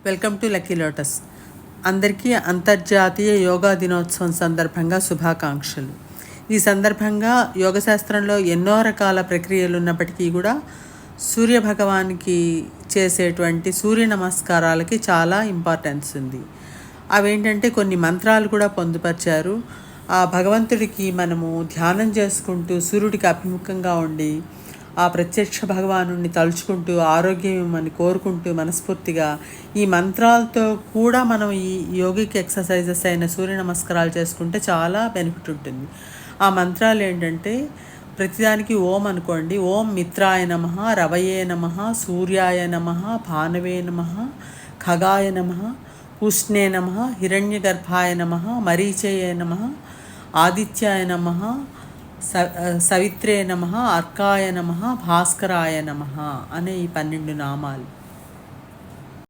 Welcome to lucky lotus. అందరికీ అంతర్జాతీయ యోగా దినోత్సవం సందర్భంగా శుభాకాంక్షలు. ఈ సందర్భంగా యోగశాస్త్రంలో ఎన్నో రకాల ప్రక్రియలు ఉన్నప్పటికీ కూడా సూర్య భగవానికి చేసేటువంటి సూర్య నమస్కారాలకి చాలా ఇంపార్టెన్స్ ఉంది. అవేంటంటే కొన్ని మంత్రాలు కూడా పొందుపరిచారు. ఆ భగవంతుడికి మనము ధ్యానం చేసుకుంటూ సూర్యుడికి అభిముఖంగా ఉండి ఆ ప్రత్యక్ష భగవాను తలుచుకుంటూ ఆరోగ్యం ఇవ్వమని కోరుకుంటూ మనస్ఫూర్తిగా ఈ మంత్రాలతో కూడా మనం ఈ యోగిక్ ఎక్సర్సైజెస్ అయిన సూర్య నమస్కారాలు చేసుకుంటే చాలా బెనిఫిట్ ఉంటుంది. ఆ మంత్రాలు ఏంటంటే ప్రతిదానికి ఓం అనుకోండి. ఓం మిత్రాయ నమః, రవయే నమః, సూర్యాయ నమః, భానవే నమః, ఖగాయ నమః, ఉష్ణే నమః, హిరణ్యగర్భాయ నమః, మరీచయే నమః, ఆదిత్యాయ నమః, సవిత్రే నమః, అర్కాయ నమః, భాస్కరాయ నమః అనే ఈ 12 నామాలు.